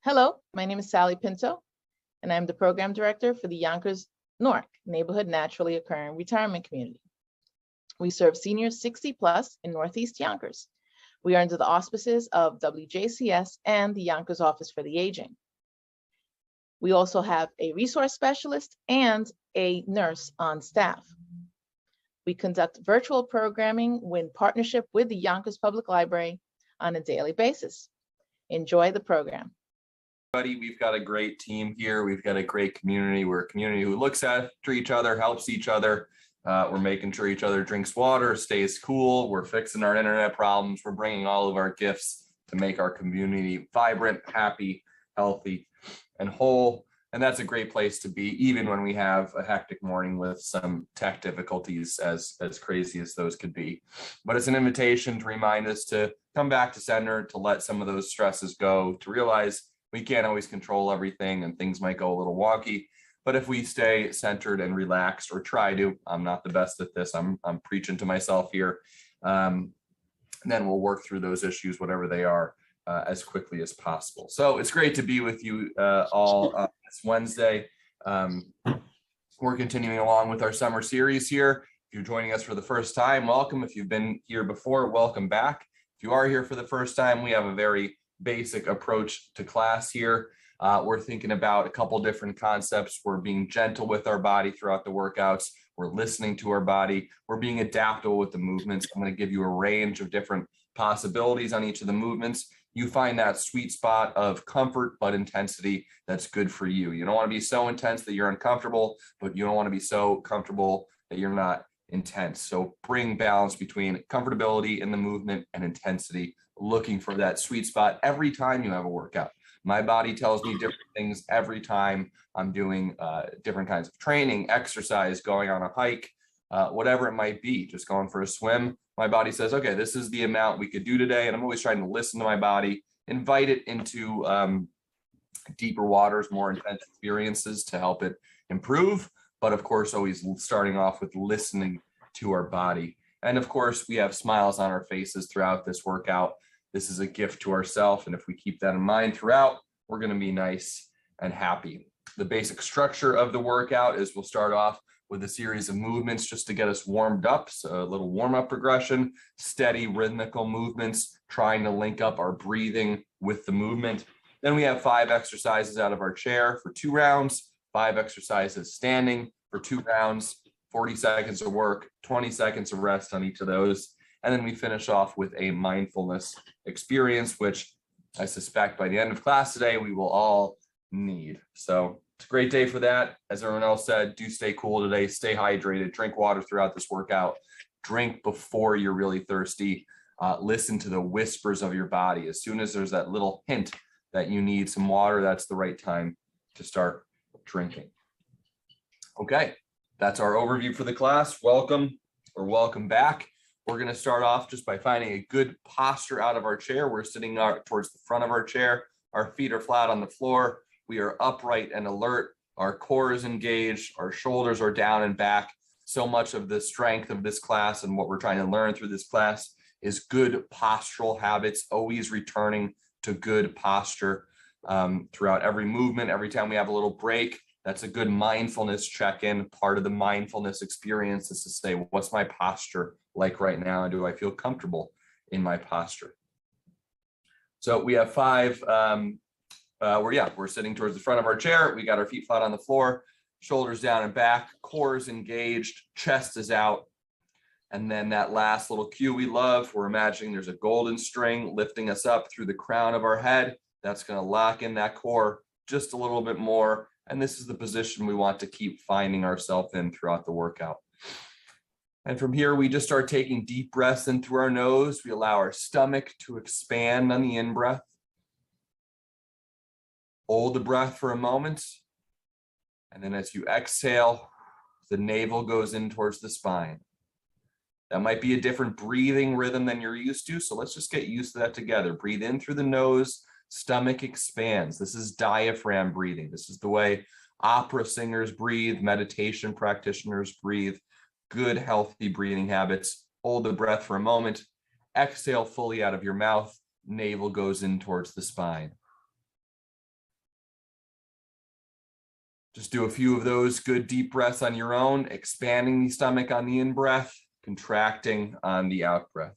Hello, my name is Sally Pinto, and I'm the Program Director for the Yonkers Newark Neighborhood Naturally Occurring Retirement Community. We serve seniors 60 plus in Northeast Yonkers. We are under the auspices of WJCS and the Yonkers Office for the Aging. We also have a resource specialist and a nurse on staff. We conduct virtual programming in partnership with the Yonkers Public Library on a daily basis. Enjoy the program. We've got a great team here. We've got a great community. We're a community who looks after each other, helps each other. We're making sure each other drinks water, stays cool. We're fixing our internet problems. We're bringing all of our gifts to make our community vibrant, happy, healthy, and whole. And that's a great place to be, even when we have a hectic morning with some tech difficulties, as crazy as those could be. But it's an invitation to remind us to come back to center, to let some of those stresses go, to realize we can't always control everything and things might go a little wonky. But if we stay centered and relaxed, or try to, I'm not the best at this, I'm preaching to myself here, then we'll work through those issues, whatever they are, as quickly as possible. So it's great to be with you all this Wednesday. We're continuing along with our summer series here. If you're joining us for the first time, welcome. If you've been here before, welcome back. If you are here for the first time, we have a very basic approach to class here. We're thinking about a couple different concepts. We're being gentle with our body throughout the workouts. We're listening to our body. We're being adaptable with the movements. I'm going to give you a range of different possibilities on each of the movements. You find that sweet spot of comfort but intensity that's good for you. You don't want to be so intense that you're uncomfortable, but you don't want to be so comfortable that you're not intense. So bring balance between comfortability in the movement and intensity, looking for that sweet spot every time you have a workout. My body tells me different things every time I'm doing different kinds of training, exercise, going on a hike, whatever it might be, just going for a swim. My body says, okay, this is the amount we could do today. And I'm always trying to listen to my body, invite it into deeper waters, more intense experiences to help it improve. But of course, always starting off with listening to our body. And of course, we have smiles on our faces throughout this workout. This is a gift to ourselves. And if we keep that in mind throughout, we're going to be nice and happy. The basic structure of the workout is we'll start off with a series of movements just to get us warmed up. So a little warm-up progression, steady rhythmical movements, trying to link up our breathing with the movement. Then we have 5 exercises out of our chair for 2 rounds, 5 exercises standing for 2 rounds, 40 seconds of work, 20 seconds of rest on each of those. And then we finish off with a mindfulness experience, which I suspect by the end of class today, we will all need. So it's a great day for that. As everyone else said, do stay cool today, stay hydrated, drink water throughout this workout, drink before you're really thirsty, listen to the whispers of your body. As soon as there's that little hint that you need some water, that's the right time to start drinking. Okay, that's our overview for the class. Welcome or welcome back. We're going to start off just by finding a good posture out of our chair. We're sitting towards the front of our chair. Our feet are flat on the floor. We are upright and alert. Our core is engaged. Our shoulders are down and back. So much of the strength of this class and what we're trying to learn through this class is good postural habits, always returning to good posture throughout every movement. Every time we have a little break, that's a good mindfulness check-in. Part of the mindfulness experience is to say, what's my posture like right now? And do I feel comfortable in my posture? So we have 5, we're sitting towards the front of our chair. We got our feet flat on the floor, shoulders down and back, core is engaged, chest is out. And then that last little cue we love, we're imagining there's a golden string lifting us up through the crown of our head. That's going to lock in that core just a little bit more. And this is the position we want to keep finding ourselves in throughout the workout. And from here, we just start taking deep breaths in through our nose. We allow our stomach to expand on the in-breath. Hold the breath for a moment. And then as you exhale, the navel goes in towards the spine. That might be a different breathing rhythm than you're used to. So let's just get used to that together. Breathe in through the nose, stomach expands. This is diaphragm breathing. This is the way Opera singers breathe, meditation practitioners breathe. Good, healthy breathing habits. Hold the breath for a moment. Exhale fully out of your mouth. Navel goes in towards the spine. Just do a few of those good deep breaths on your own, expanding the stomach on the in-breath, contracting on the out-breath.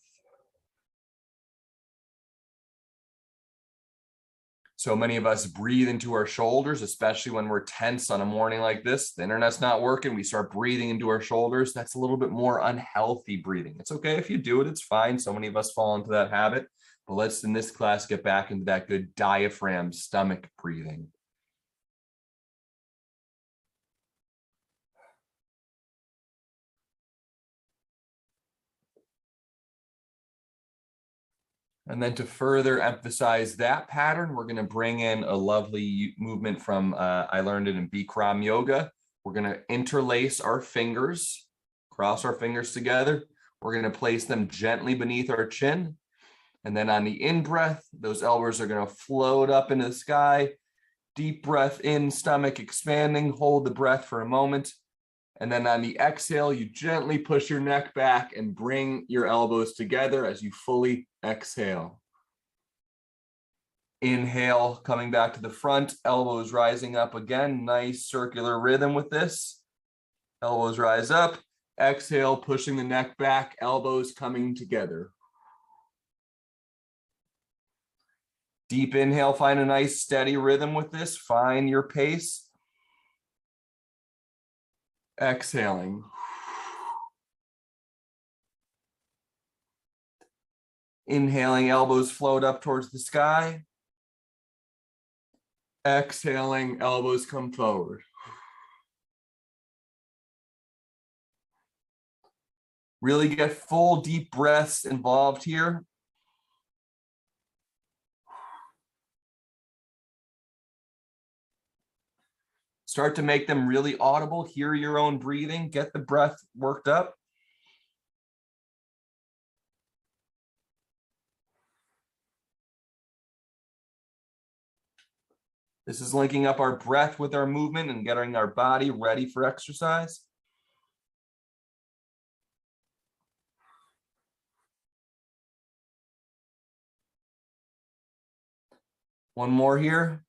So many of us breathe into our shoulders, especially when we're tense on a morning like this. The internet's not working. We start breathing into our shoulders. That's a little bit more unhealthy breathing. It's okay if you do it. It's fine. So many of us fall into that habit. But let's, in this class, get back into that good diaphragm, stomach breathing. And then to further emphasize that pattern, we're going to bring in a lovely movement from, I learned it in Bikram yoga. We're going to interlace our fingers, cross our fingers together. We're going to place them gently beneath our chin. And then on the in-breath, those elbows are going to float up into the sky. Deep breath in, stomach expanding. Hold the breath for a moment. And then on the exhale, you gently push your neck back and bring your elbows together as you fully exhale. Inhale, coming back to the front, elbows rising up again. Nice circular rhythm with this. Elbows rise up. Exhale, pushing the neck back, elbows coming together. Deep inhale, find a nice steady rhythm with this. Find your pace. Exhaling. Inhaling, elbows float up towards the sky. Exhaling, elbows come forward. Really get full deep breaths involved here. Start to make them really audible. Hear your own breathing. Get the breath worked up. This is linking up our breath with our movement and getting our body ready for exercise. One more here.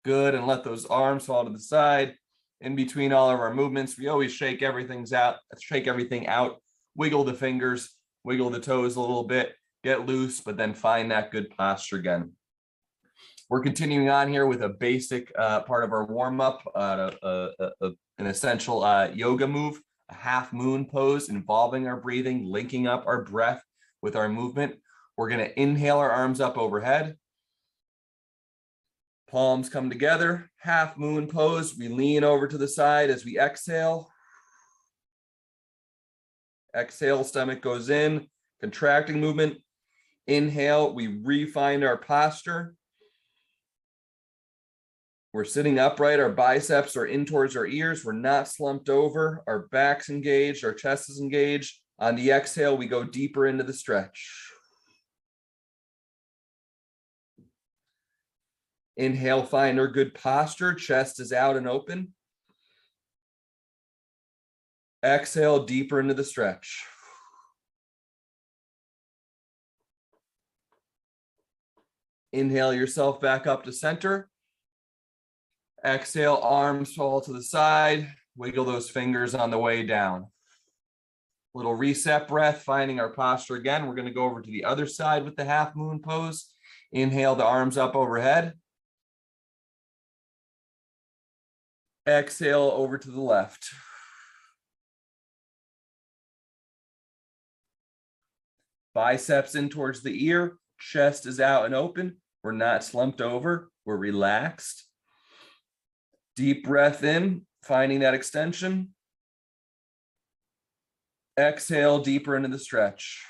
Good, and let those arms fall to the side. In between all of our movements, we always shake everything out, wiggle the fingers, wiggle the toes a little bit, get loose, but then find that good posture again. We're continuing on here with a basic part of our warm-up, an essential yoga move, a half moon pose involving our breathing, linking up our breath with our movement. We're going to inhale our arms up overhead. Palms come together, half moon pose. We lean over to the side as we exhale. Exhale, stomach goes in, contracting movement. Inhale, we refine our posture. We're sitting upright, our biceps are in towards our ears. We're not slumped over, our back's engaged, our chest is engaged. On the exhale, we go deeper into the stretch. Inhale, find our good posture, chest is out and open. Exhale, deeper into the stretch. Inhale yourself back up to center. Exhale, arms fall to the side. Wiggle those fingers on the way down. Little reset breath, finding our posture again. We're going to go over to the other side with the half moon pose. Inhale the arms up overhead. Exhale over to the left. Biceps in towards the ear. Chest is out and open. We're not slumped over. We're relaxed. Deep breath in, finding that extension. Exhale deeper into the stretch.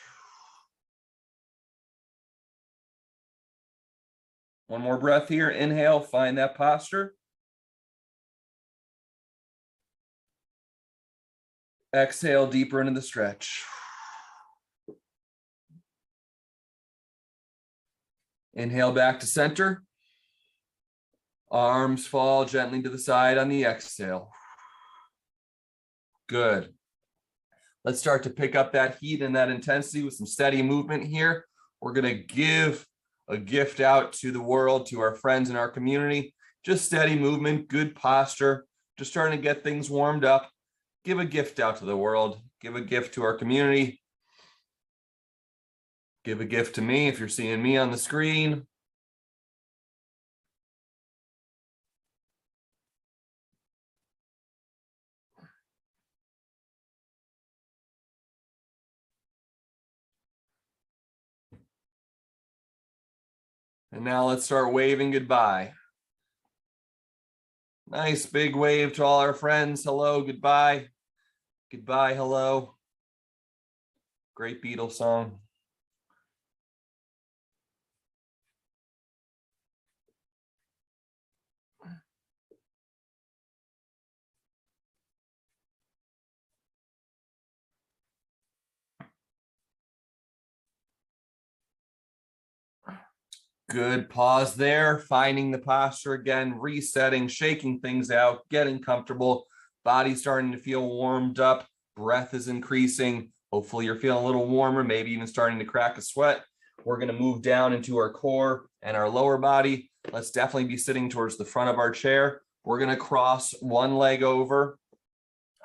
One more breath here. Inhale, find that posture. Exhale deeper into the stretch. Inhale back to center. Arms fall gently to the side on the exhale. Good. Let's start to pick up that heat and that intensity with some steady movement here. We're going to give a gift out to the world, to our friends in our community. Just steady movement, good posture, just starting to get things warmed up. Give a gift out to the world. Give a gift to our community. Give a gift to me if you're seeing me on the screen. And now let's start waving goodbye. Nice big wave to all our friends. Hello, goodbye. Goodbye, hello. Great Beatles song. Good, pause there, finding the posture again, resetting, shaking things out, getting comfortable, body starting to feel warmed up, breath is increasing. Hopefully you're feeling a little warmer, maybe even starting to crack a sweat. We're going to move down into our core and our lower body. Let's definitely be sitting towards the front of our chair. We're going to cross one leg over,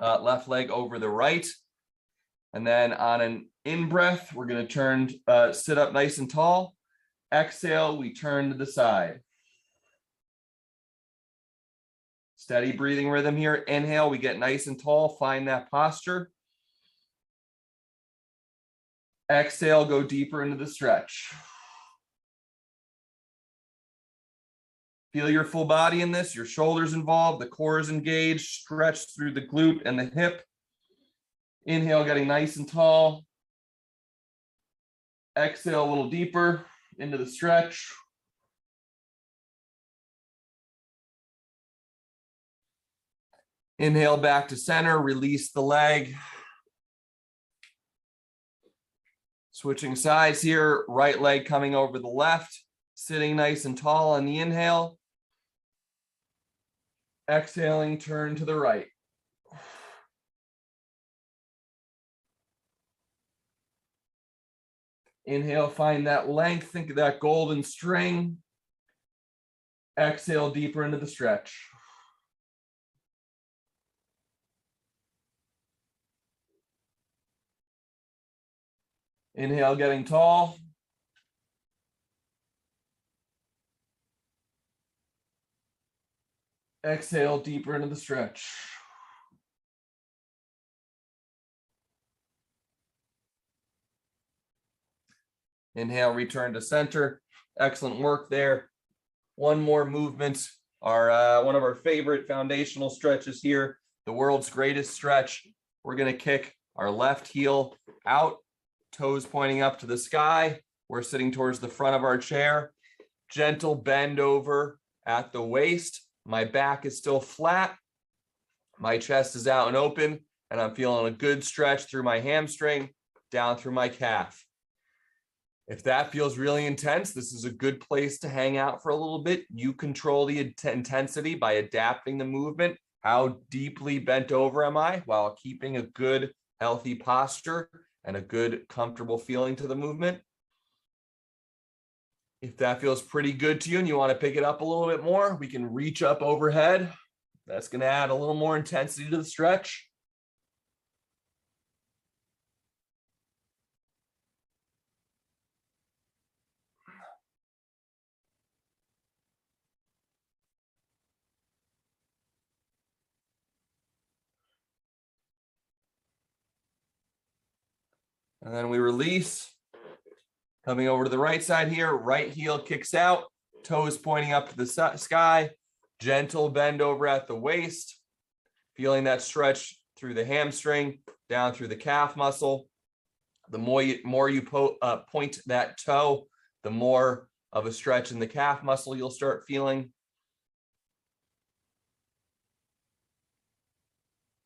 left leg over the right. And then on an in-breath, we're going to sit up nice and tall. Exhale, we turn to the side. Steady breathing rhythm here. Inhale, we get nice and tall, find that posture. Exhale, go deeper into the stretch. Feel your full body in this, your shoulders involved, the core is engaged, stretch through the glute and the hip. Inhale, getting nice and tall. Exhale, a little deeper into the stretch. Inhale back to center, release the leg. Switching sides here, right leg coming over the left, sitting nice and tall on the inhale. Exhaling, turn to the right. Inhale, find that length, think of that golden string. Exhale, deeper into the stretch. Inhale, getting tall. Exhale, deeper into the stretch. Inhale, return to center. Excellent work there. One more movement. One of our favorite foundational stretches here, the world's greatest stretch. We're going to kick our left heel out, toes pointing up to the sky. We're sitting towards the front of our chair. Gentle bend over at the waist. My back is still flat. My chest is out and open, and I'm feeling a good stretch through my hamstring, down through my calf. If that feels really intense, this is a good place to hang out for a little bit. You control the intensity by adapting the movement. How deeply bent over am I while keeping a good, healthy posture and a good, comfortable feeling to the movement? If that feels pretty good to you and you want to pick it up a little bit more, we can reach up overhead. That's going to add a little more intensity to the stretch. And then we release. Coming over to the right side here, right heel kicks out, toes pointing up to the sky, gentle bend over at the waist, feeling that stretch through the hamstring, down through the calf muscle. The more you point that toe, the more of a stretch in the calf muscle you'll start feeling.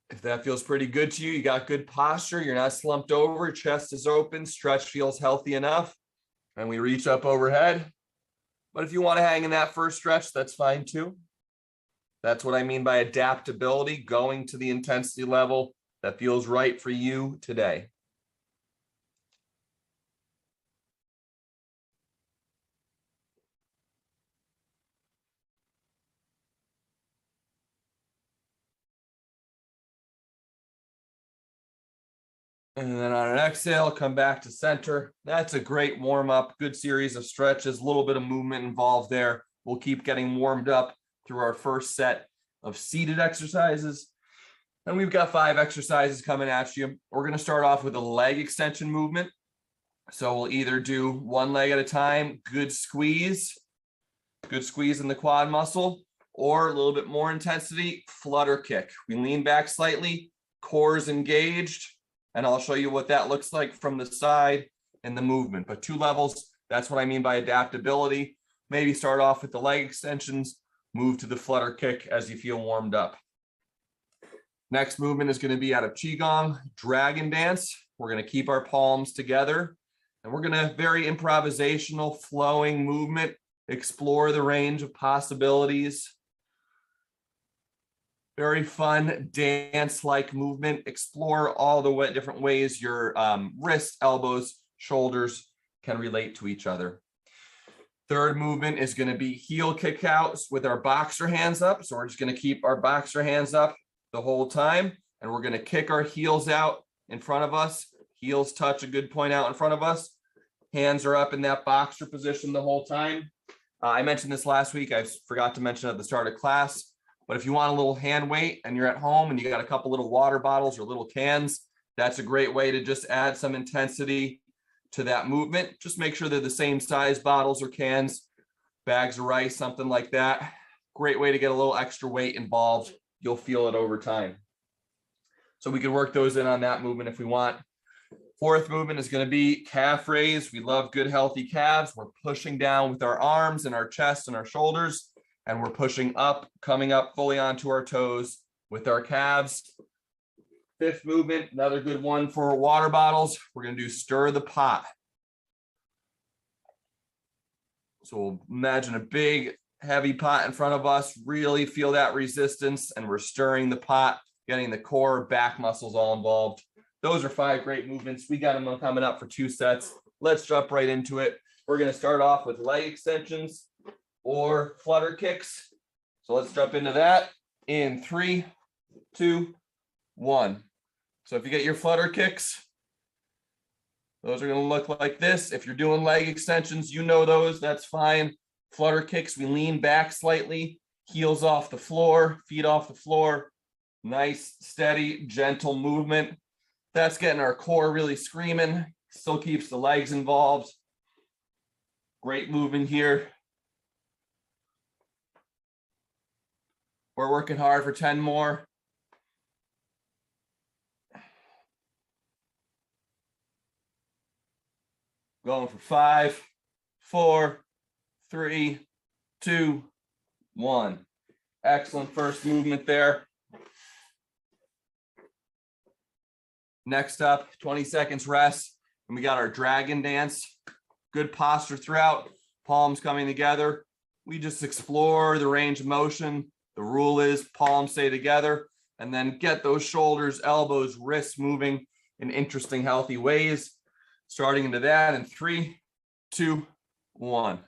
If that feels pretty good to you, you got good posture, you're not slumped over, chest is open, stretch feels healthy enough. And we reach up overhead. But if you want to hang in that first stretch, that's fine too. That's what I mean by adaptability, going to the intensity level that feels right for you today. And then on an exhale, come back to center. That's a great warm up, good series of stretches, a little bit of movement involved there. We'll keep getting warmed up through our first set of seated exercises. And we've got 5 exercises coming at you. We're going to start off with a leg extension movement. So we'll either do one leg at a time, good squeeze in the quad muscle, or a little bit more intensity, flutter kick. We lean back slightly, core is engaged. And I'll show you what that looks like from the side in the movement. But 2 levels, that's what I mean by adaptability. Maybe start off with the leg extensions, move to the flutter kick as you feel warmed up. Next movement is going to be out of Qigong, dragon dance. We're going to keep our palms together. And we're going to very improvisational, flowing movement, explore the range of possibilities. Very fun dance-like movement. Explore all the different ways your wrists, elbows, shoulders can relate to each other. Third movement is going to be heel kick outs with our boxer hands up. So we're just going to keep our boxer hands up the whole time. And we're going to kick our heels out in front of us. Heels touch a good point out in front of us. Hands are up in that boxer position the whole time. I mentioned this last week. I forgot to mention at the start of class. But if you want a little hand weight and you're at home and you got a couple little water bottles or little cans, that's a great way to just add some intensity to that movement. Just make sure they're the same size bottles or cans, bags of rice, something like that. Great way to get a little extra weight involved. You'll feel it over time. So we can work those in on that movement if we want. Fourth movement is going to be calf raise. We love good, healthy calves. We're pushing down with our arms and our chest and our shoulders. And we're pushing up, coming up fully onto our toes with our calves. Fifth movement, another good one for water bottles. We're going to do stir the pot. So we'll imagine a big, heavy pot in front of us, really feel that resistance, and we're stirring the pot, getting the core, back muscles all involved. Those are 5 great movements. We got them coming up for 2 sets. Let's jump right into it. We're going to start off with leg extensions or flutter kicks. So let's jump into that in 3, 2, 1. So if you get your flutter kicks, those are going to look like this. If you're doing leg extensions, you know those, that's fine. Flutter kicks, we lean back slightly, heels off the floor, feet off the floor. Nice, steady, gentle movement. That's getting our core really screaming. Still keeps the legs involved. Great movement here. We're working hard for 10 more. Going for 5, 4, 3, 2, 1. Excellent first movement there. Next up, 20 seconds rest. And we got our dragon dance. Good posture throughout, palms coming together. We just explore the range of motion. The rule is palms stay together, and then get those shoulders, elbows, wrists moving in interesting, healthy ways. Starting into that in 3, 2, 1.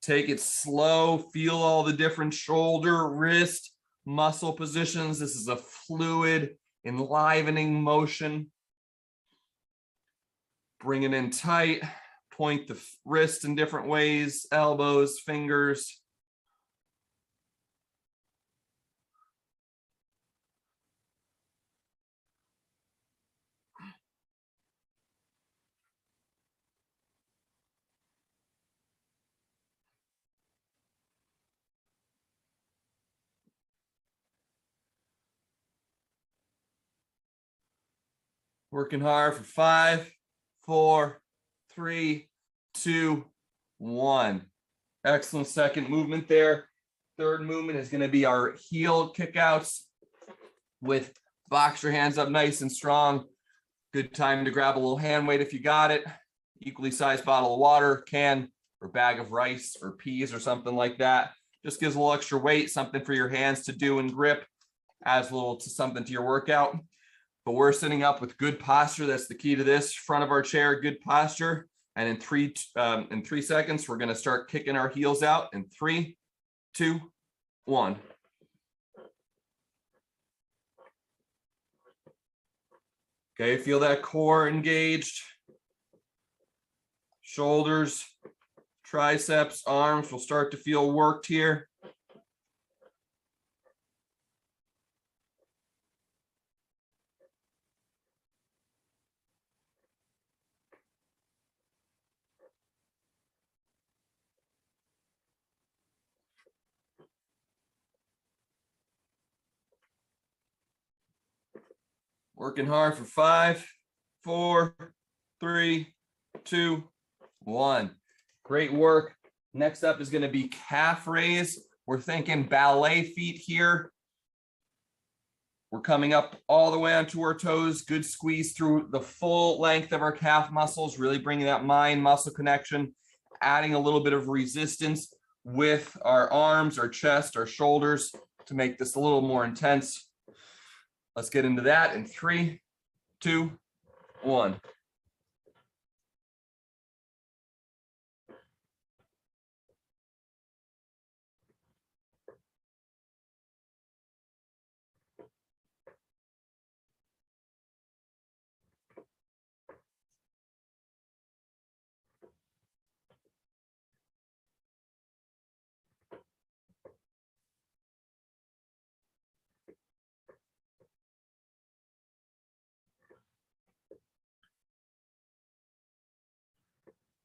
Take it slow. Feel all the different shoulder, wrist, muscle positions. This is a fluid, enlivening motion. Bring it in tight. Point the wrist in different ways, elbows, fingers. Working hard for 5, 4, 3, 2, 1. Excellent second movement there. Third movement is going to be our heel kickouts with box your hands up nice and strong. Good time to grab a little hand weight if you got it. equally sized bottle of water, can, or bag of rice or peas or something like that. Just gives a little extra weight, something for your hands to do and grip, adds a little to something to your workout. But we're sitting up with good posture. That's the key to this. Front of our chair, good posture. And in 3 seconds, we're going to start kicking our heels out in 3, 2, 1. Okay, feel that core engaged. Shoulders, triceps, arms will start to feel worked here. Working hard for 5, 4, 3, 2, 1. Great work. Next up is going to be calf raise. We're thinking ballet feet here. We're coming up all the way onto our toes. Good squeeze through the full length of our calf muscles, really bringing that mind muscle connection, adding a little bit of resistance with our arms, our chest, our shoulders to make this a little more intense. Let's get into that in 3, 2, 1.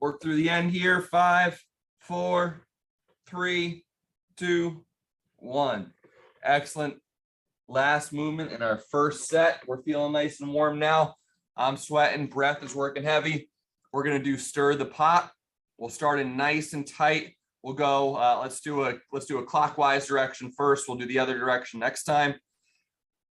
Work through the end here. 5, 4, 3, 2, 1. Excellent. Last movement in our first set. We're feeling nice and warm now. I'm sweating. Breath is working heavy. We're going to do stir the pot. We'll start in nice and tight. We'll go. Let's do a clockwise direction first. We'll do the other direction next time.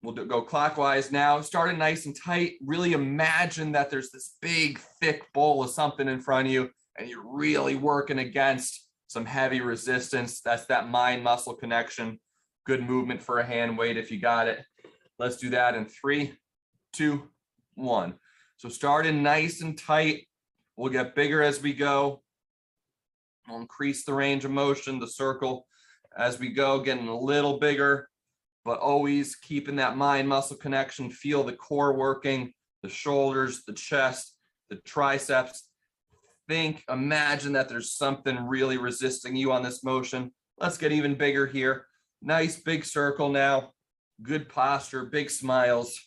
We'll go clockwise now. Starting nice and tight. Really imagine that there's this big, thick bowl of something in front of you, and you're really working against some heavy resistance. That's that mind-muscle connection. Good movement for a hand weight if you got it. Let's do that in 3, 2, 1. So starting nice and tight. We'll get bigger as we go. We'll increase the range of motion, the circle as we go, getting a little bigger, but always keeping that mind-muscle connection. Feel the core working, the shoulders, the chest, the triceps. Imagine that there's something really resisting you on this motion. Let's get even bigger here. Nice big circle now. Good posture, big smiles.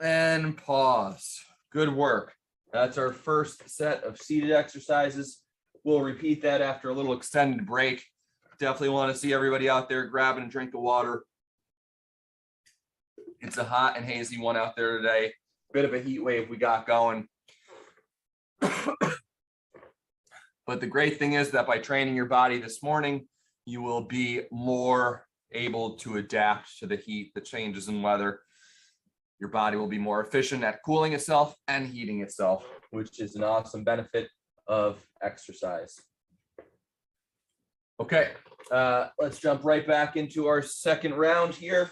And pause. Good work. That's our first set of seated exercises. We'll repeat that after a little extended break. Definitely want to see everybody out there grabbing a drink of water. It's a hot and hazy one out there today. Bit of a heat wave we got going. But the great thing is that by training your body this morning, you will be more able to adapt to the heat, the changes in weather. Your body will be more efficient at cooling itself and heating itself, which is an awesome benefit of exercise. Okay, let's jump right back into our second round here.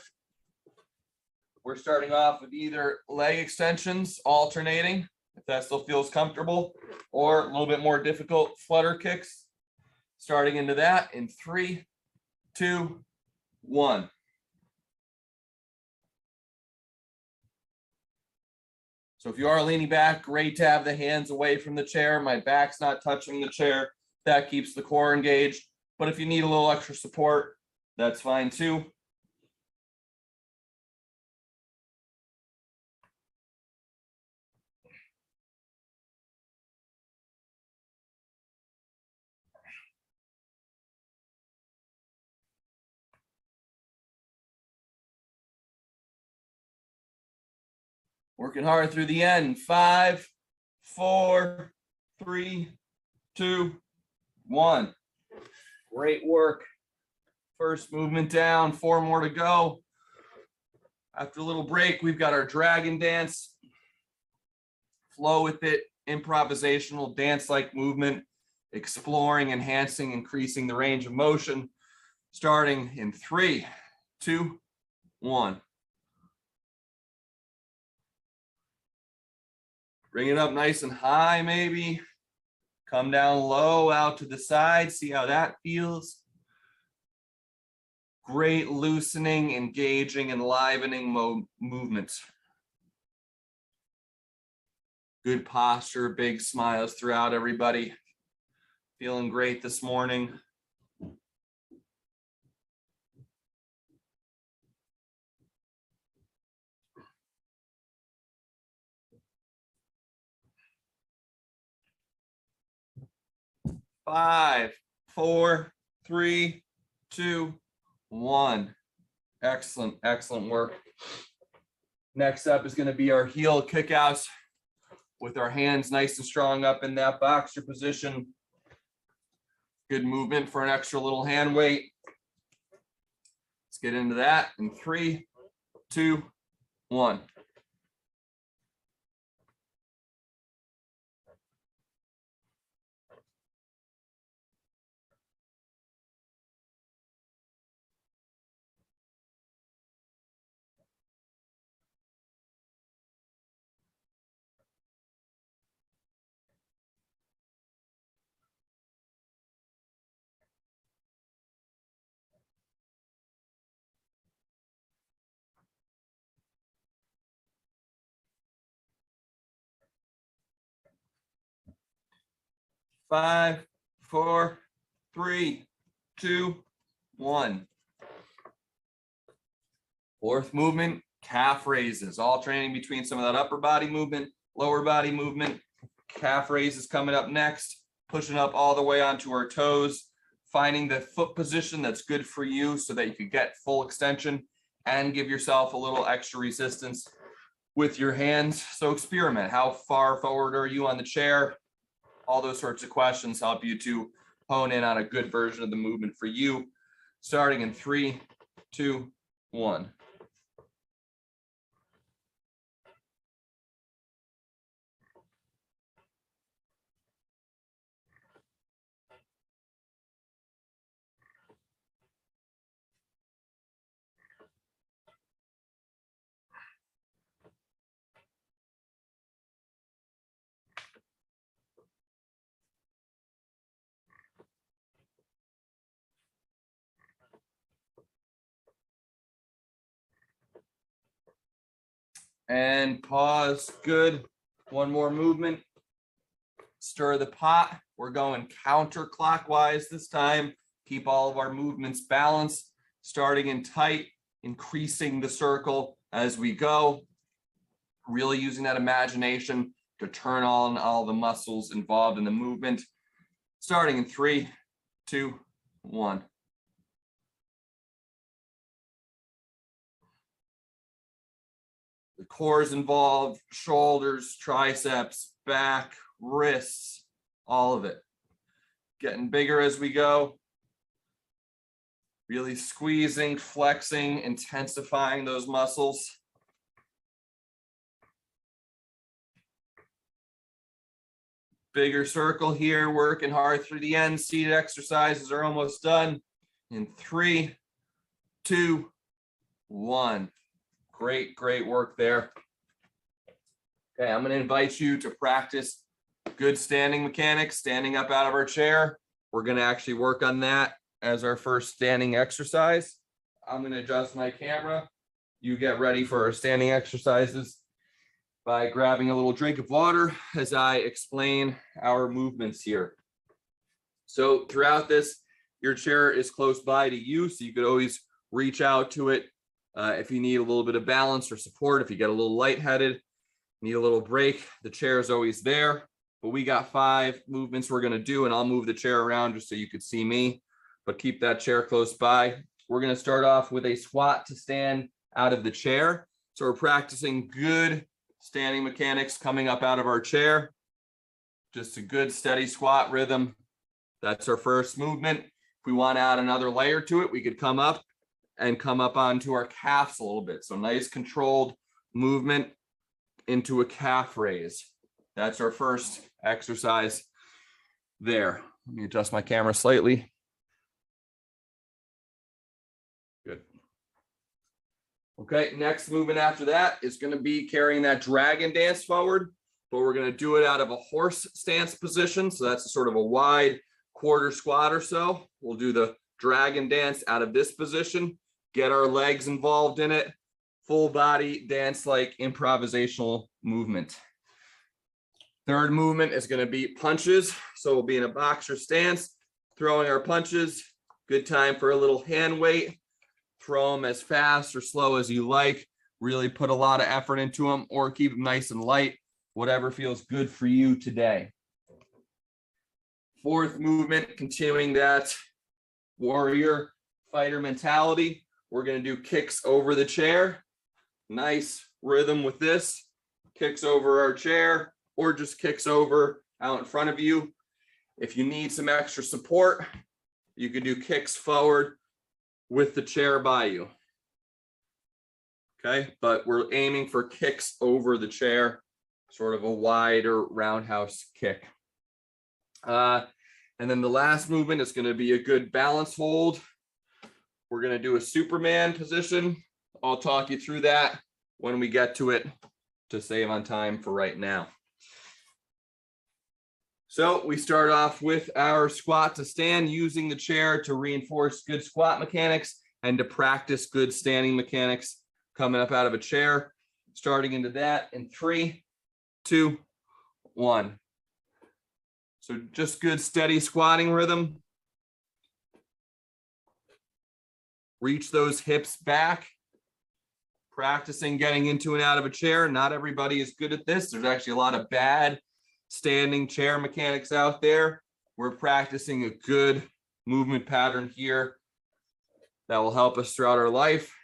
We're starting off with either leg extensions, alternating, if that still feels comfortable, or a little bit more difficult, flutter kicks. Starting into that in 3, 2, 1. So if you are leaning back, great to have the hands away from the chair. My back's not touching the chair. That keeps the core engaged. But if you need a little extra support, that's fine too. Working hard through the end. 5, 4, 3, 2, 1. Great work. First movement down, 4 more to go. After a little break, we've got our dragon dance. Flow with it, improvisational dance-like movement, exploring, enhancing, increasing the range of motion. Starting in 3, 2, 1. Bring it up nice and high, maybe. Come down low, out to the side. See how that feels. Great loosening, engaging, enlivening movements. Good posture, big smiles throughout, everybody. Feeling great this morning. Five, 4, 3, 2, 1. Excellent, excellent work. Next up is going to be our heel kickouts with our hands nice and strong up in that boxer position. Good movement for an extra little hand weight. Let's get into that in 3, 2, 1. Five, 4, 3, 2, 1. Fourth movement, calf raises. Alternating between some of that upper body movement, lower body movement. Calf raises coming up next. Pushing up all the way onto our toes. Finding the foot position that's good for you so that you can get full extension and give yourself a little extra resistance with your hands. So experiment. How far forward are you on the chair? All those sorts of questions help you to hone in on a good version of the movement for you. Starting in 3, 2, 1. And pause. Good. One more movement. Stir the pot. We're going counterclockwise this time. Keep all of our movements balanced. Starting in tight, increasing the circle as we go. Really using that imagination to turn on all the muscles involved in the movement. Starting in 3, 2, 1. The core is involved, shoulders, triceps, back, wrists, all of it. Getting bigger as we go. Really squeezing, flexing, intensifying those muscles. Bigger circle here, working hard through the end. Seated exercises are almost done. In 3, 2, 1. Great, great work there. Okay, I'm going to invite you to practice good standing mechanics, standing up out of our chair. We're going to actually work on that as our first standing exercise. I'm going to adjust my camera. You get ready for our standing exercises by grabbing a little drink of water as I explain our movements here. So throughout this, your chair is close by to you, so you could always reach out to it if you need a little bit of balance or support. If you get a little lightheaded, need a little break, the chair is always there. But we got 5 movements we're going to do, and I'll move the chair around just so you could see me, but keep that chair close by. We're going to start off with a squat to stand out of the chair. So we're practicing good standing mechanics coming up out of our chair. just a good steady squat rhythm. That's our first movement. If we want to add another layer to it, we could come up onto our calves a little bit. So nice controlled movement into a calf raise. That's our first exercise there. Let me adjust my camera slightly. Good. Okay, next movement after that is going to be carrying that dragon dance forward, but we're going to do it out of a horse stance position. So that's sort of a wide quarter squat or so. We'll do the dragon dance out of this position, get our legs involved in it, full body dance like improvisational movement. Third movement is going to be punches. So we'll be in a boxer stance, throwing our punches. Good time for a little hand weight. Throw them as fast or slow as you like. Really put a lot of effort into them, or keep them nice and light, whatever feels good for you today. Fourth movement, continuing that warrior fighter mentality. We're going to do kicks over the chair. Nice rhythm with this. Kicks over our chair, or just kicks over out in front of you. If you need some extra support, you could do kicks forward with the chair by you. Okay, but we're aiming for kicks over the chair, sort of a wider roundhouse kick. And then the last movement is going to be a good balance hold. We're going to do a Superman position. I'll talk you through that when we get to it to save on time for right now. So we start off with our squat to stand, using the chair to reinforce good squat mechanics and to practice good standing mechanics coming up out of a chair. Starting into that in 3, 2, 1. So just good steady squatting rhythm. Reach those hips back. Practicing getting into and out of a chair. Not everybody is good at this. There's actually a lot of bad standing chair mechanics out there. We're practicing a good movement pattern here that will help us throughout our life.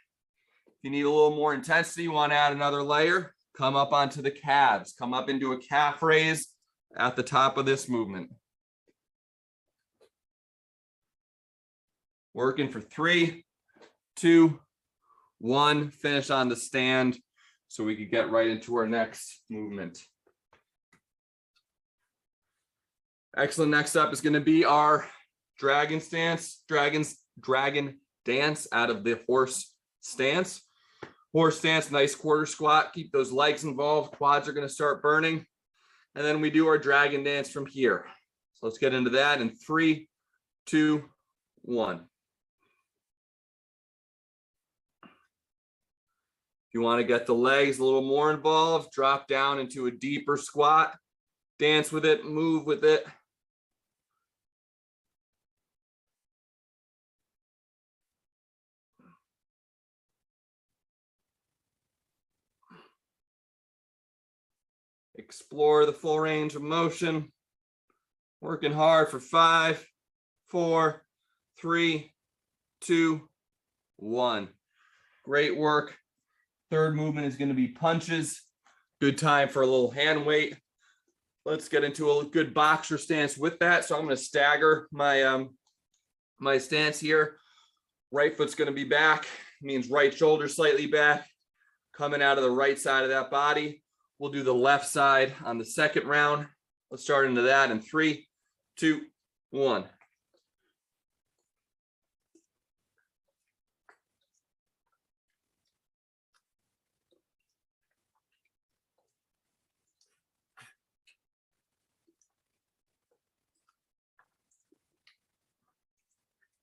If you need a little more intensity, you want to add another layer, come up onto the calves, come up into a calf raise at the top of this movement. Working for 3, 2, 1, finish on the stand so we can get right into our next movement. Excellent. Next up is going to be our dragon stance, dragon dance out of the horse stance. Horse stance, nice quarter squat. Keep those legs involved. Quads are going to start burning. And then we do our dragon dance from here. So let's get into that in 3, 2, 1. If you want to get the legs a little more involved, drop down into a deeper squat. Dance with it, move with it. Explore the full range of motion. Working hard for 5, 4, 3, 2, 1. Great work. Third movement is going to be punches. Good time for a little hand weight. Let's get into a good boxer stance with that. So I'm going to stagger my my stance here. Right foot's going to be back. Means right shoulder slightly back. Coming out of the right side of that body. We'll do the left side on the second round. Let's start into that in 3, 2, 1.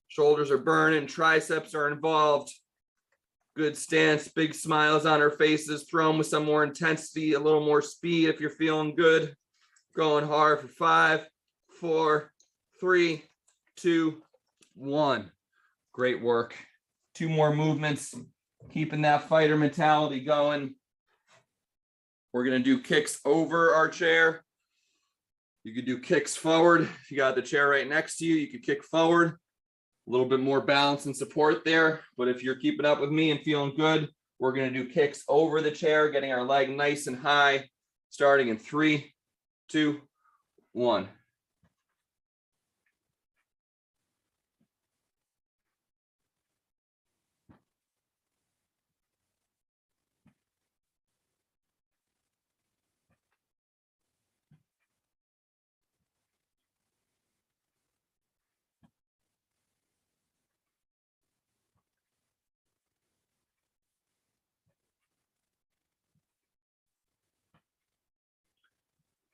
Shoulders are burning, triceps are involved. Good stance, big smiles on our faces, throw them with some more intensity, a little more speed if you're feeling good. Going hard for 5, 4, 3, 2, 1. Great work. 2 more movements, keeping that fighter mentality going. We're going to do kicks over our chair. You could do kicks forward. If you got the chair right next to you, you could kick forward. A little bit more balance and support there. But if you're keeping up with me and feeling good, we're going to do kicks over the chair, getting our leg nice and high, starting in 3, 2, 1.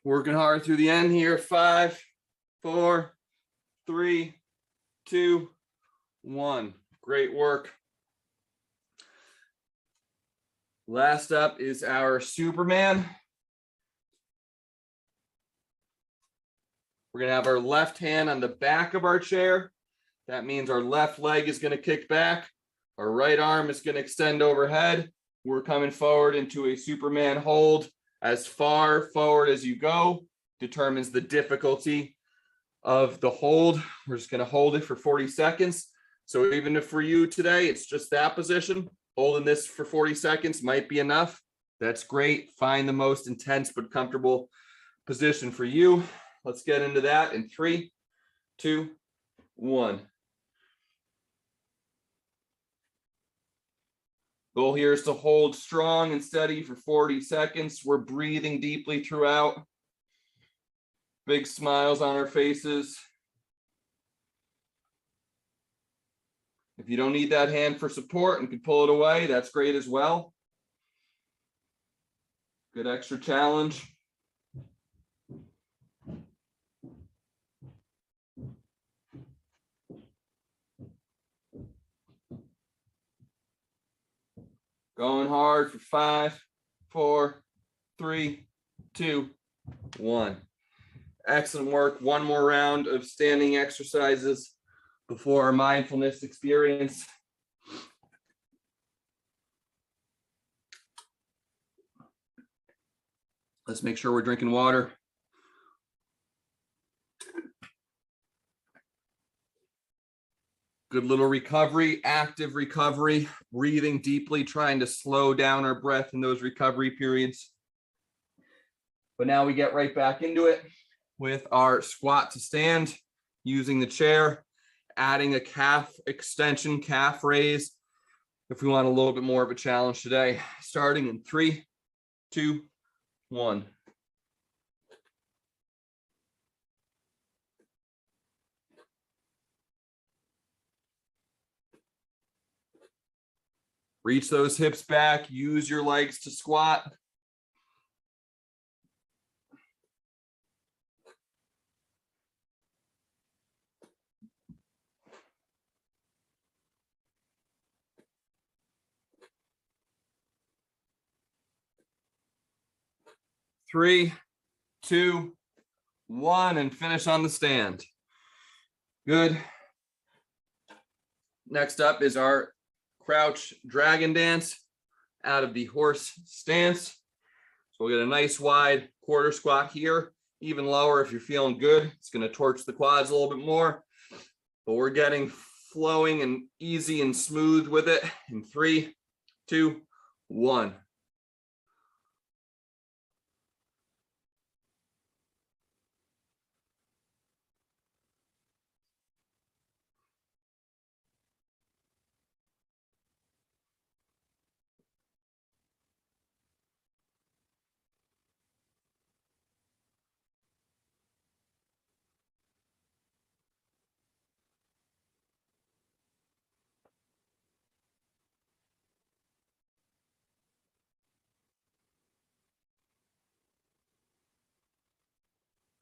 Working hard through the end here. 5, 4, 3, 2, 1. Great work. Last up is our Superman. We're going to have our left hand on the back of our chair. That means our left leg is going to kick back. Our right arm is going to extend overhead. We're coming forward into a Superman hold. As far forward as you go determines the difficulty of the hold. We're just going to hold it for 40 seconds. So even if for you today, it's just that position, holding this for 40 seconds might be enough. That's great. Find the most intense but comfortable position for you. Let's get into that in 3, 2, 1. Goal here is to hold strong and steady for 40 seconds. We're breathing deeply throughout. Big smiles on our faces. If you don't need that hand for support and can pull it away, that's great as well. Good extra challenge. Going hard for 5, 4, 3, 2, 1. Excellent work. One more round of standing exercises before our mindfulness experience. Let's make sure we're drinking water. Good little recovery, active recovery, breathing deeply, trying to slow down our breath in those recovery periods. But now we get right back into it with our squat to stand, using the chair, adding a calf extension, calf raise, if we want a little bit more of a challenge today. Starting in 3, 2, 1. Reach those hips back, use your legs to squat. Three, 2, 1, and finish on the stand. Good. Next up is our crouch dragon dance out of the horse stance. So we'll get a nice wide quarter squat here, even lower if you're feeling good. It's going to torch the quads a little bit more, but we're getting flowing and easy and smooth with it in 3, 2, 1.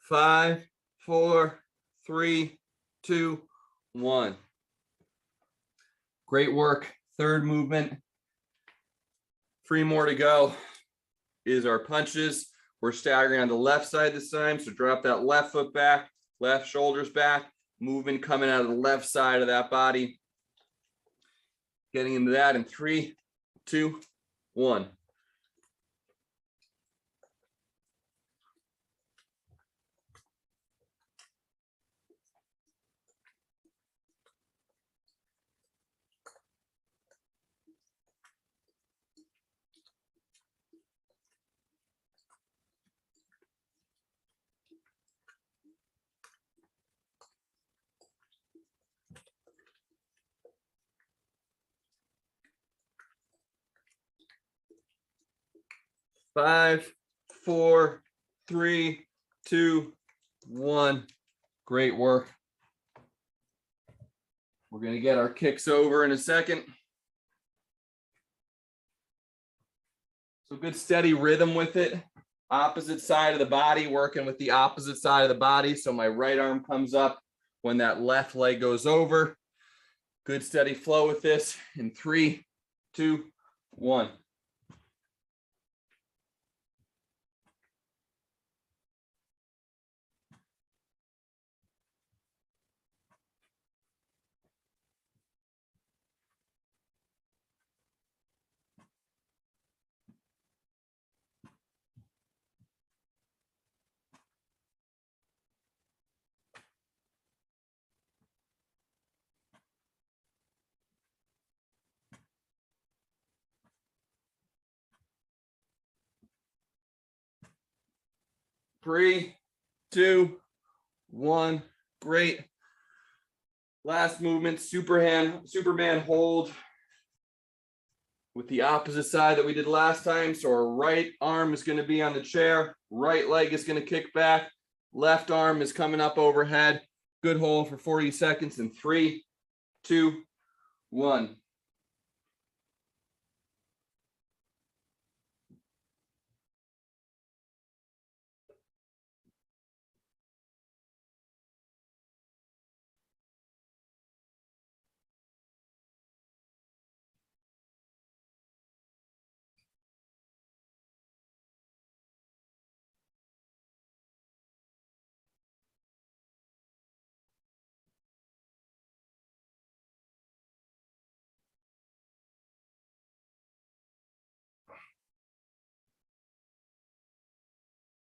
Five, 4, 3, 2, 1. Great work. Third movement. 3 more to go is our punches. We're staggering on the left side this time. So drop that left foot back, left shoulders back, movement coming out of the left side of that body. Getting into that in 3, 2, 1. 5, 4, 3, 2, 1. Great work. We're going to get our kicks over in a second. So good steady rhythm with it. Opposite side of the body, working with the opposite side of the body. So my right arm comes up when that left leg goes over. Good steady flow with this in 3, 2, 1. Three, 2, 1. Great. Last movement, Superman hold with the opposite side that we did last time. So our right arm is going to be on the chair. Right leg is going to kick back. Left arm is coming up overhead. Good hold for 40 seconds in 3, 2, 1.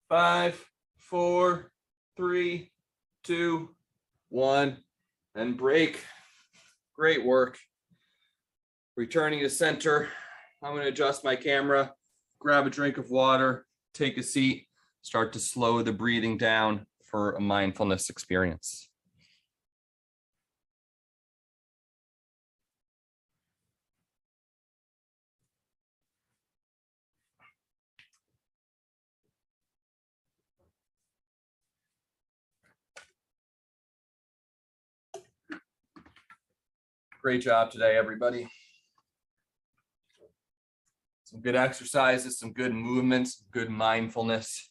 Five, 4, 3, 2, 1, and break. Great work. Returning to center. I'm going to adjust my camera, grab a drink of water, take a seat, start to slow the breathing down for a mindfulness experience. Great job today, everybody. Some good exercises, some good movements, good mindfulness.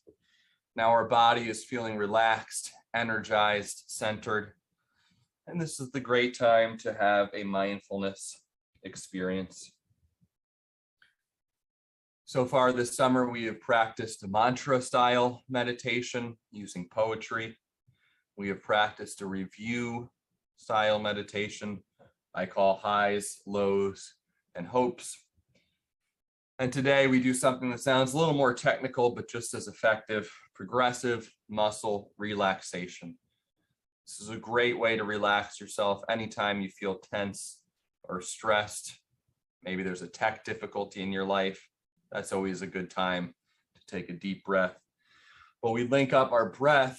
Now our body is feeling relaxed, energized, centered. And this is the great time to have a mindfulness experience. So far this summer, we have practiced a mantra style meditation using poetry. We have practiced a review style meditation I call highs, lows, and hopes. And today we do something that sounds a little more technical, but just as effective, progressive muscle relaxation. This is a great way to relax yourself anytime you feel tense or stressed. Maybe there's a tech difficulty in your life. That's always a good time to take a deep breath. But we link up our breath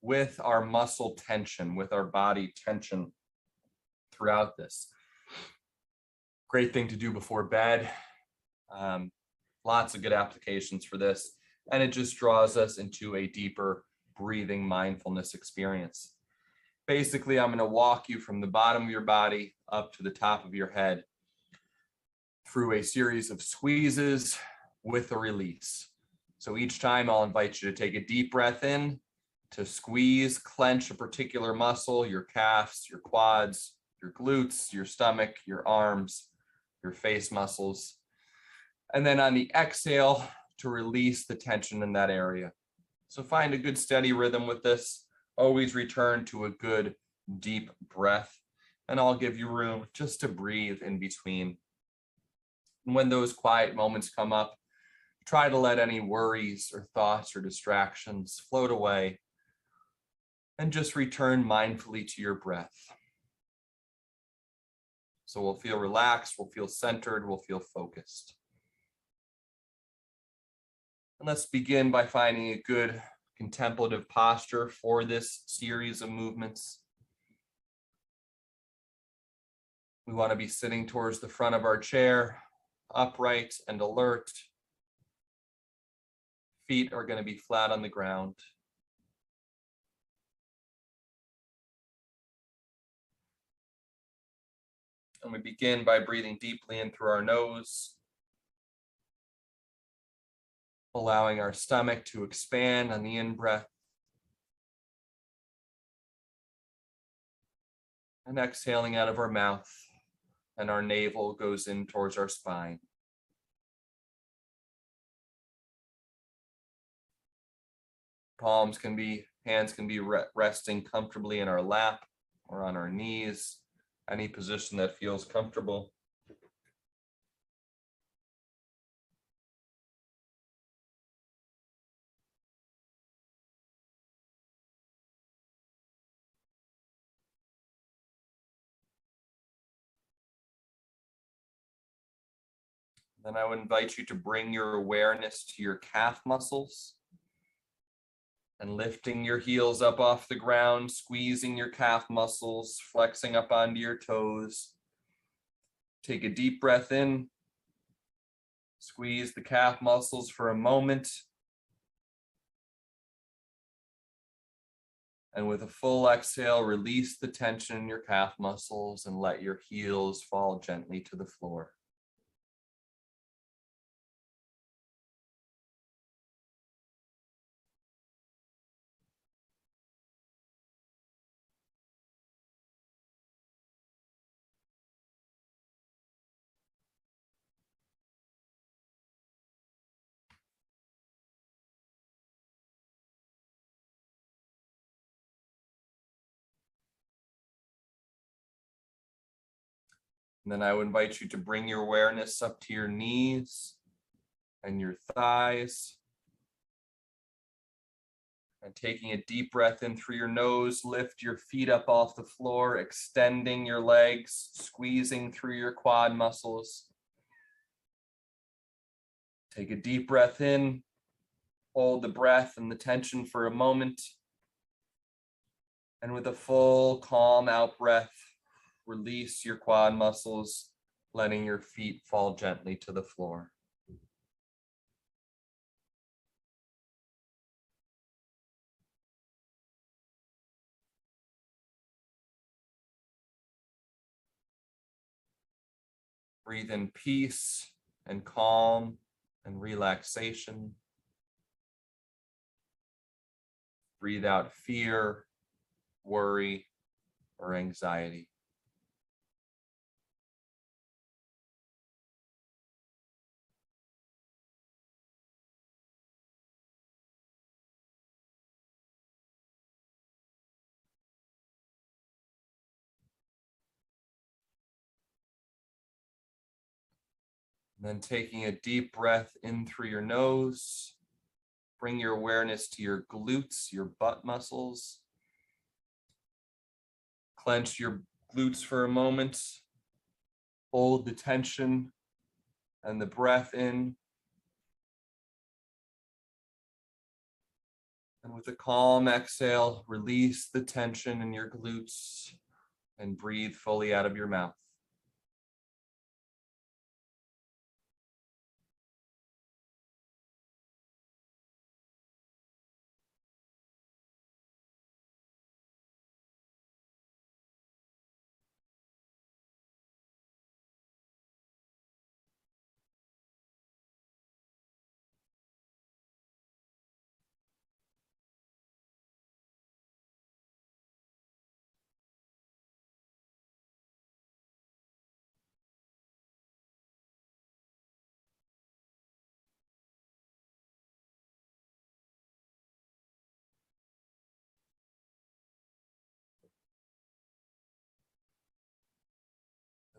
with our muscle tension, with our body tension throughout this. Great thing to do before bed. Lots of good applications for this. And it just draws us into a deeper breathing mindfulness experience. Basically, I'm going to walk you from the bottom of your body up to the top of your head through a series of squeezes with a release. So each time I'll invite you to take a deep breath in, to squeeze, clench a particular muscle, your calves, your quads, your glutes, your stomach, your arms, your face muscles. And then on the exhale, to release the tension in that area. So find a good steady rhythm with this. Always return to a good deep breath. And I'll give you room just to breathe in between. And when those quiet moments come up, try to let any worries or thoughts or distractions float away and just return mindfully to your breath. So we'll feel relaxed, we'll feel centered, we'll feel focused. And let's begin by finding a good contemplative posture for this series of movements. We want to be sitting towards the front of our chair, upright and alert. feet are going to be flat on the ground. And we begin by breathing deeply in through our nose, allowing our stomach to expand on the in-breath. And exhaling out of our mouth, and our navel goes in towards our spine. Hands can be resting comfortably in our lap or on our knees, any position that feels comfortable. Then I would invite you to bring your awareness to your calf muscles and lifting your heels up off the ground, squeezing your calf muscles, flexing up onto your toes. Take a deep breath in, squeeze the calf muscles for a moment. And with a full exhale, release the tension in your calf muscles and let your heels fall gently to the floor. And then I would invite you to bring your awareness up to your knees and your thighs. And taking a deep breath in through your nose, lift your feet up off the floor, extending your legs, squeezing through your quad muscles. Take a deep breath in, hold the breath and the tension for a moment. And with a full, calm out breath, release your quad muscles, letting your feet fall gently to the floor. Breathe in peace and calm and relaxation. Breathe out fear, worry, or anxiety. And then taking a deep breath in through your nose, bring your awareness to your glutes, your butt muscles. Clench your glutes for a moment. Hold the tension and the breath in. And with a calm exhale, release the tension in your glutes and breathe fully out of your mouth.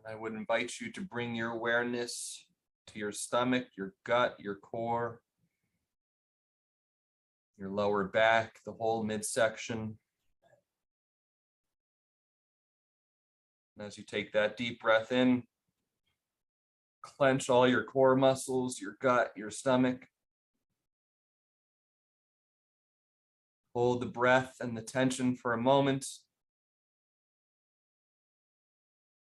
And I would invite you to bring your awareness to your stomach, your gut, your core, your lower back, the whole midsection. And as you take that deep breath in, clench all your core muscles, your gut, your stomach. Hold the breath and the tension for a moment.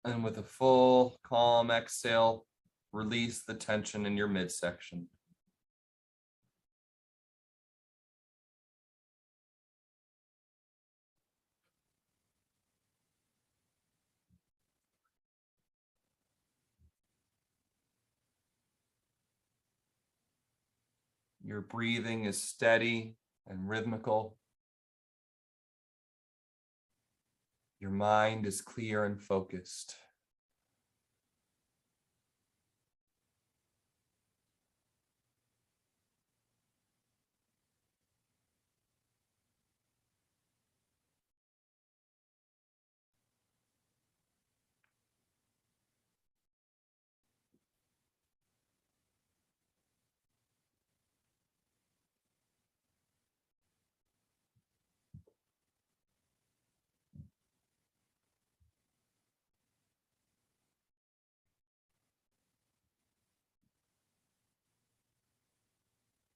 And with a full, calm exhale, release the tension in your midsection. Your breathing is steady and rhythmical. Your mind is clear and focused.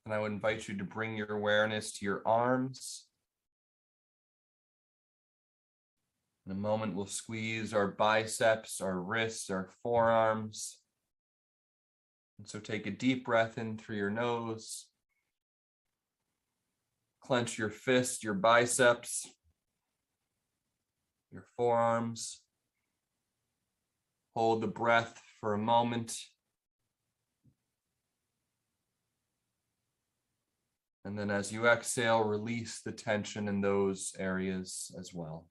And I would invite you to bring your awareness to your arms. In a moment, we'll squeeze our biceps, our wrists, our forearms. And so take a deep breath in through your nose. Clench your fist, your biceps, your forearms. Hold the breath for a moment. And then as you exhale, release the tension in those areas as well.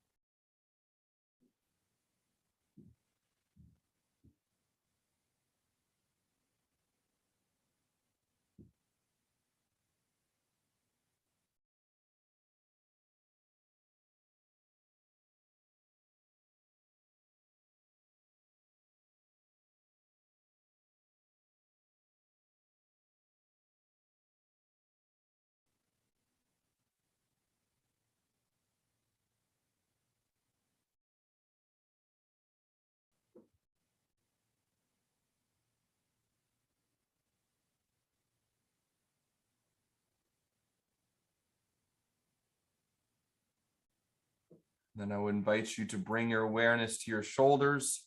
Then I would invite you to bring your awareness to your shoulders.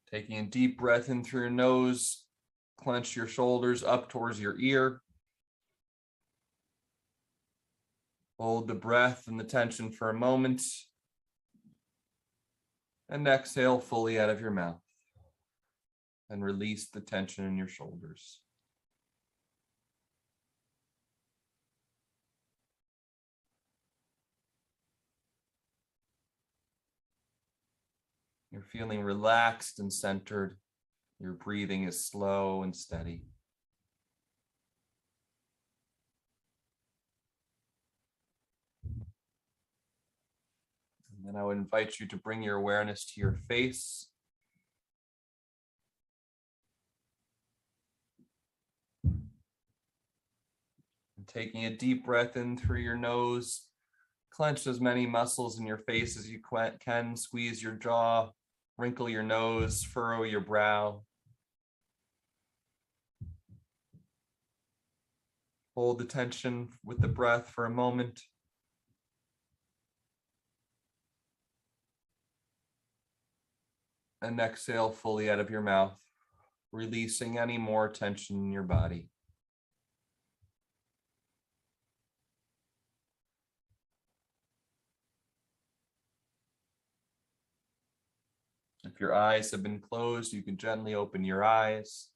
Taking a deep breath in through your nose, clench your shoulders up towards your ear. Hold the breath and the tension for a moment. And exhale fully out of your mouth. And release the tension in your shoulders. You're feeling relaxed and centered. Your breathing is slow and steady. And then I would invite you to bring your awareness to your face. And taking a deep breath in through your nose, clench as many muscles in your face as you can, squeeze your jaw, wrinkle your nose, furrow your brow. Hold the tension with the breath for a moment. And exhale fully out of your mouth, releasing any more tension in your body. If your eyes have been closed, you can gently open your eyes.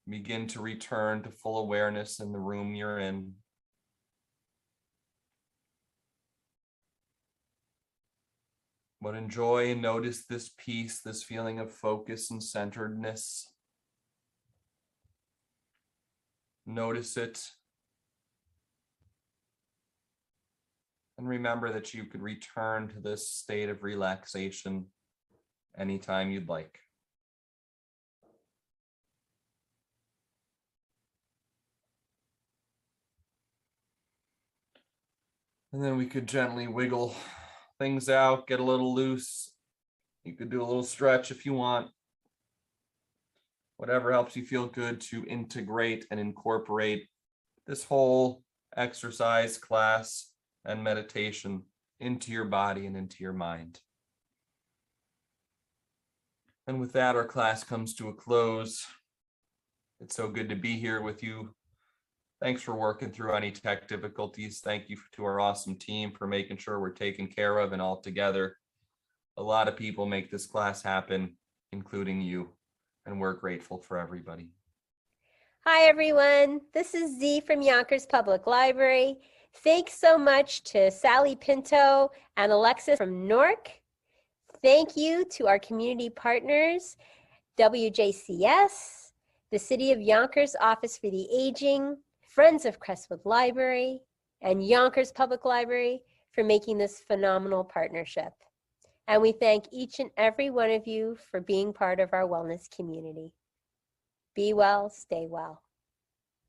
Begin to return to full awareness in the room you're in. But enjoy and notice this peace, this feeling of focus and centeredness. Notice it. And remember that you could return to this state of relaxation anytime you'd like. And then we could gently wiggle things out, get a little loose. You could do a little stretch if you want. Whatever helps you feel good to integrate and incorporate this whole exercise, class, and meditation into your body and into your mind. And with that, our class comes to a close. It's so good to be here with you. Thanks for working through any tech difficulties. Thank you to our awesome team for making sure we're taken care of and all together. A lot of people make this class happen, including you, and we're grateful for everybody. Hi, everyone. This is Z from Yonkers Public Library. Thanks so much to Sally Pinto and Alexis from Newark. Thank you to our community partners, WJCS, the City of Yonkers Office for the Aging, Friends of Crestwood Library, and Yonkers Public Library for making this phenomenal partnership. And we thank each and every one of you for being part of our wellness community. Be well, stay well.